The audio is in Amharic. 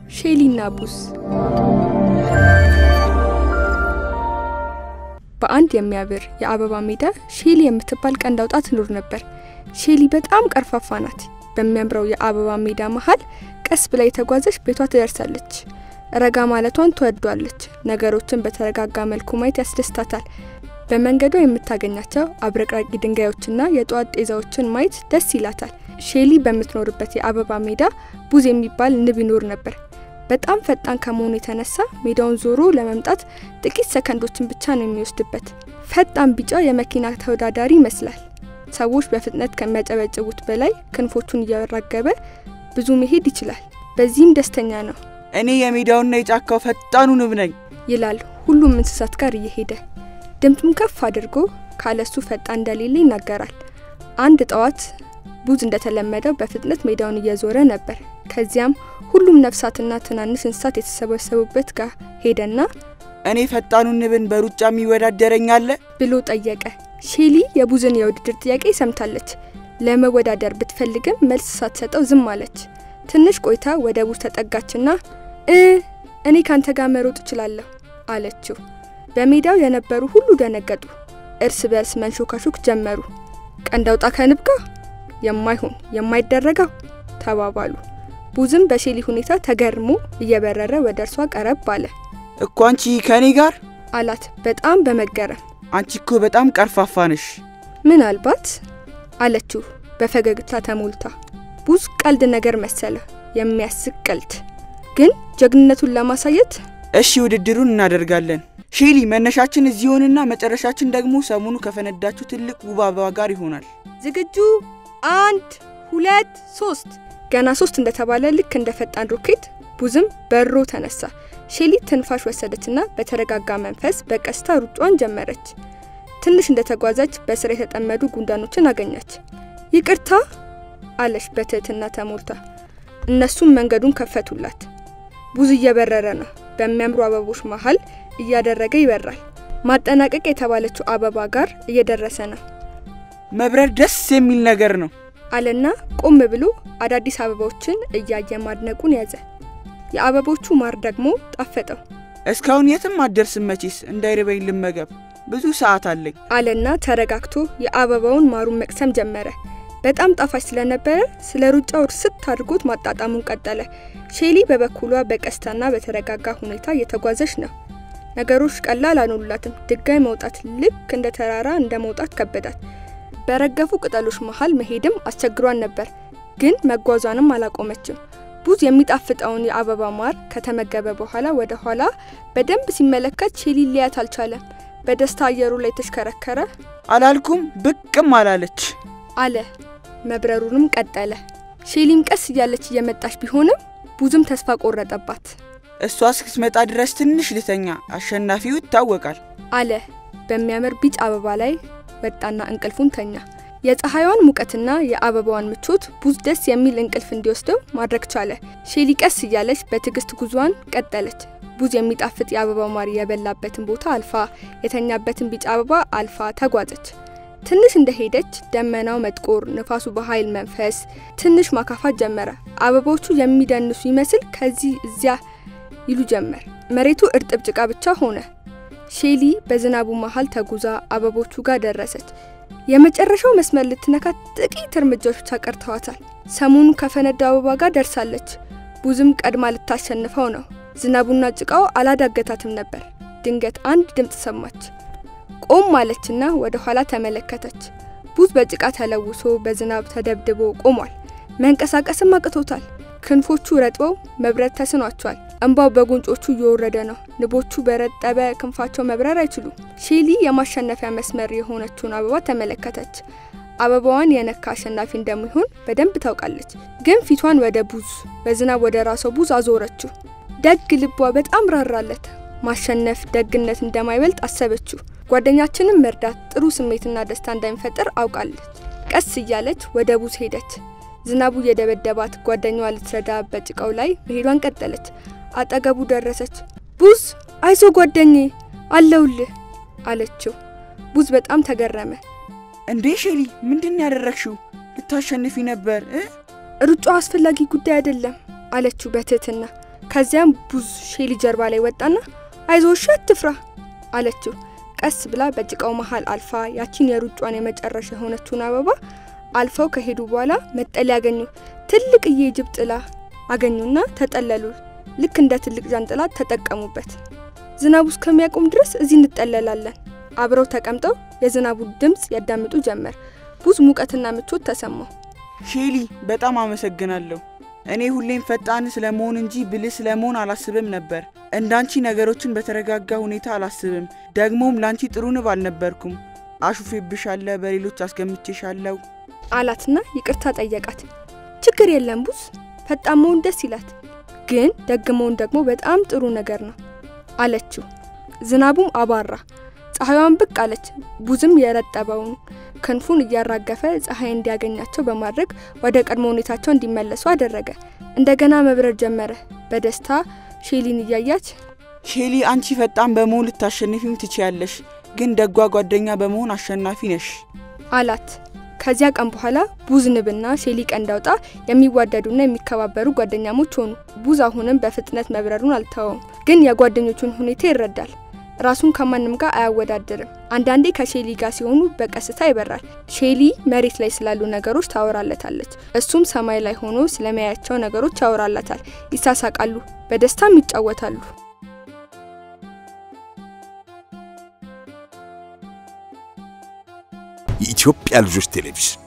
ሼሊና ቡዝ በአንድ የሚያብር የአበባ ሜዳ ሼሊ የምትባል ቀንድ አውጣ ትኖር ነበር። ሼሊ በጣም ቀርፋፋ ናት። በሚያምረው የአበባ ሜዳ መሃል ቀስ ብላ የተጓዘች ቤቷ ትደርሳለች። ረጋ ማለቷን ትወዷለች። ነገሮችን በተረጋጋ መልኩ ማየት ያስደስታታል። በመንገዷ የምታገኛቸው አብረቅራቂ ድንጋዮችና የጧት ጤዛዎችን ማየት ደስ ይላታል። ሼሊ በምትኖርበት የአበባ ሜዳ ቡዝ የሚባል ንብ ይኖር ነበር። በጣም ፈጣን ከመሆኑ የተነሳ ሜዳውን ዞሮ ለመምጣት ጥቂት ሰከንዶችን ብቻ ነው የሚወስድበት። ፈጣን ቢጫ የመኪና ተወዳዳሪ ይመስላል። ሰዎች በፍጥነት ከሚያጨበጭቡት በላይ ክንፎቹን እያራገበ ብዙ መሄድ ይችላል። በዚህም ደስተኛ ነው። እኔ የሜዳውና የጫካው ፈጣኑ ንብ ነኝ ይላል ሁሉም እንስሳት ጋር እየሄደ። ድምጡን ከፍ አድርጎ ካለሱ ፈጣን እንደሌለ ይናገራል። አንድ ጠዋት ቡዝ እንደተለመደው በፍጥነት ሜዳውን እየዞረ ነበር። ከዚያም ሁሉም ነፍሳትና ትናንሽ እንስሳት የተሰበሰቡበት ጋር ሄደና እኔ ፈጣኑ ንብን በሩጫ የሚወዳደረኛል ብሎ ጠየቀ። ሼሊ የቡዝን የውድድር ጥያቄ ሰምታለች። ለመወዳደር ብትፈልግም መልስ ሳትሰጠው ዝም አለች። ትንሽ ቆይታ ወደ ቡዝ ተጠጋችና እኔ ካንተ ጋር መሮጥ እችላለሁ አለችው። በሜዳው የነበሩ ሁሉ ደነገጡ። እርስ በርስ መንሾካሾክ ጀመሩ። ቀንድ አውጣ ከንብ ጋር የማይሆን የማይደረገው ተባባሉ። ቡዝም በሼሊ ሁኔታ ተገርሞ እየበረረ ወደ እርሷ ቀረብ አለ። እኮ አንቺ ከኔ ጋር አላት በጣም በመገረም። አንቺ እኮ በጣም ቀርፋፋ ነሽ። ምናልባት አለችው በፈገግታ ተሞልታ። ቡዝ ቀልድ ነገር መሰለ፣ የሚያስቅ ቀልድ። ግን ጀግንነቱን ለማሳየት እሺ ውድድሩን እናደርጋለን። ሼሊ መነሻችን እዚህ ሆነና መጨረሻችን ደግሞ ሰሞኑ ከፈነዳችሁ ትልቅ ውብ አበባ ጋር ይሆናል። ዝግጁ 1 2 3 ገና 3 እንደተባለ ልክ እንደ ፈጣን ሮኬት ቡዝም በሮ ተነሳ። ሼሊ ትንፋሽ ወሰደችና በተረጋጋ መንፈስ በቀስታ ሩጫዋን ጀመረች። ትንሽ እንደተጓዘች በስራ የተጠመዱ ጉንዳኖችን አገኘች። ይቅርታ አለች በትህትና ተሞልታ። እነሱም መንገዱን ከፈቱላት። ቡዝ እየበረረ ነው። በሚያምሩ አበቦች መሃል እያደረገ ይበራል። ማጠናቀቅ የተባለችው አበባ ጋር እየደረሰ ነው። መብረር ደስ የሚል ነገር ነው አለና ቆም ብሎ አዳዲስ አበባዎችን እያየ ማድነቁን ያዘ። የአበቦቹ ማር ደግሞ ጣፈጠው። እስካሁን የትም አደርስም መቼስ እንዳይርበኝ ልመገብ ብዙ ሰዓት አለኝ አለና ተረጋግቶ የአበባውን ማሩን መቅሰም ጀመረ። በጣም ጣፋጭ ስለነበረ ስለ ሩጫው ርስት አድርጎት ማጣጣሙን ቀጠለ። ሼሊ በበኩሏ በቀስታና በተረጋጋ ሁኔታ እየተጓዘች ነው። ነገሮች ቀላል አልሆኑላትም። ድጋይ መውጣት ልክ እንደ ተራራ እንደ መውጣት ከበዳት። በረገፉ ቅጠሎች መሃል መሄድም አስቸግሯን ነበር። ግን መጓዟንም አላቆመችም። ቡዝ የሚጣፍጠውን የአበባ ማር ከተመገበ በኋላ ወደ ኋላ በደንብ ሲመለከት ሼሊ ሊያት አልቻለም። በደስታ አየሩ ላይ ተሽከረከረ። አላልኩም ብቅም አላለች አለ። መብረሩንም ቀጠለ። ሼሊም ቀስ እያለች እየመጣች ቢሆንም ቡዝም ተስፋ ቆረጠባት። እሷ እስክትመጣ ድረስ ትንሽ ልተኛ፣ አሸናፊው ይታወቃል አለ። በሚያምር ቢጫ አበባ ላይ ወጣና እንቅልፉን ተኛ። የፀሐይዋን ሙቀትና የአበባዋን ምቾት ቡዝ ደስ የሚል እንቅልፍ እንዲወስደው ማድረግ ቻለ። ሼሊ ቀስ እያለች በትግስት ጉዟን ቀጠለች። ቡዝ የሚጣፍጥ የአበባ ማር የበላበትን ቦታ አልፋ የተኛበትን ቢጫ አበባ አልፋ ተጓዘች። ትንሽ እንደሄደች ደመናው መጥቆር፣ ንፋሱ በኃይል መንፈስ ትንሽ ማካፋት ጀመረ። አበቦቹ የሚደንሱ ይመስል ከዚህ እዚያ ይሉ ጀመር። መሬቱ እርጥብ ጭቃ ብቻ ሆነ። ሼሊ በዝናቡ መሃል ተጉዛ አበቦቹ ጋር ደረሰች። የመጨረሻው መስመር ልትነካ ጥቂት እርምጃዎች ብቻ ቀርተዋታል። ሰሞኑ ከፈነዳው አበባ ጋር ደርሳለች። ቡዝም ቀድማ ልታሸንፈው ነው። ዝናቡና ጭቃው አላዳገታትም ነበር። ድንገት አንድ ድምጽ ሰማች። ቆም ማለችና ወደ ኋላ ተመለከተች። ቡዝ በጭቃ ተለውሶ በዝናብ ተደብድቦ ቆሟል። መንቀሳቀስም አቅቶታል። ክንፎቹ ረጥበው መብረር ተስኗቸዋል። እንባው በጉንጮቹ እየወረደ ነው። ንቦቹ በረጠበ ክንፋቸው መብረር አይችሉም። ሼሊ የማሸነፊያ መስመር የሆነችውን አበባ ተመለከተች። አበባዋን የነካ አሸናፊ እንደሚሆን በደንብ ታውቃለች። ግን ፊቷን ወደ ቡዝ በዝናብ ወደ ራሷ ቡዝ አዞረችው። ደግ ልቧ በጣም ራራለት። ማሸነፍ ደግነት እንደማይበልጥ አሰበችው። ጓደኛችንን መርዳት ጥሩ ስሜትና ደስታ እንደሚፈጥር አውቃለች። ቀስ እያለች ወደ ቡዝ ሄደች። ዝናቡ የደበደባት ጓደኛዋ ልትረዳ በጭቃው ላይ መሄዷን ቀጠለች። አጠገቡ ደረሰች። ቡዝ አይዞ ጓደኛዬ አለውልህ አለችው። ቡዝ በጣም ተገረመ። እንዴ ሼሊ ምንድን ያደረግሽው? ልታሸንፊ ነበር? ሩጫው አስፈላጊ ጉዳይ አይደለም አለችው በትህትና። ከዚያም ቡዝ ሼሊ ጀርባ ላይ ወጣና አይዞሽ አትፍራ አለችው። ቀስ ብላ በጭቃው መሃል አልፋ ያቺን የሩጫዋን የመጨረሻ የሆነችውን አበባ አልፈው ከሄዱ በኋላ መጠለያ ያገኙ። ትልቅዬ ጅብ ጥላ አገኙና ተጠለሉ። ልክ እንደ ትልቅ ጃንጥላ ተጠቀሙበት። ዝናቡ እስከሚያቆም ድረስ እዚህ እንጠለላለን። አብረው ተቀምጠው የዝናቡ ድምጽ ያዳምጡ ጀመር። ቡዝ ሙቀትና ምቾት ተሰማው። ሼሊ በጣም አመሰግናለሁ። እኔ ሁሌም ፈጣን ስለመሆን እንጂ ብልህ ስለመሆን አላስብም ነበር። እንዳንቺ ነገሮችን በተረጋጋ ሁኔታ አላስብም። ደግሞም ላንቺ ጥሩ ንብ አልነበርኩም። አሹፌብሻለሁ፣ በሌሎች አስገምቼሻለሁ አላትና ይቅርታ ጠየቃት። ችግር የለም ቡዝ፣ ፈጣን መሆን ደስ ይላል፣ ግን ደግሞውን ደግሞ በጣም ጥሩ ነገር ነው አለችው። ዝናቡም አባራ። ፀሐይዋን ብቅ አለች። ቡዝም የረጠበውን ክንፉን እያራገፈ ፀሐይ እንዲያገኛቸው በማድረግ ወደ ቀድሞ ሁኔታቸው እንዲመለሱ አደረገ። እንደገና መብረር ጀመረ። በደስታ ሼሊን እያያች ሼሊ አንቺ ፈጣን በመሆን ልታሸንፊም ትችያለሽ፣ ግን ደጓ ጓደኛ በመሆን አሸናፊ ነሽ አላት። ከዚያ ቀን በኋላ ቡዝ ንብና ሼሊ ቀንዳውጣ የሚዋደዱና የሚከባበሩ ጓደኛሞች ሆኑ። ቡዝ አሁንም በፍጥነት መብረሩን አልተወም፣ ግን የጓደኞቹን ሁኔታ ይረዳል። ራሱን ከማንም ጋር አያወዳድርም። አንዳንዴ ከሼሊ ጋር ሲሆኑ በቀስታ ይበራል። ሼሊ መሬት ላይ ስላሉ ነገሮች ታወራለታለች፣ እሱም ሰማይ ላይ ሆኖ ስለሚያያቸው ነገሮች ያወራላታል። ይሳሳቃሉ፣ በደስታም ይጫወታሉ። የኢትዮጵያ ልጆች ቴሌቪዥን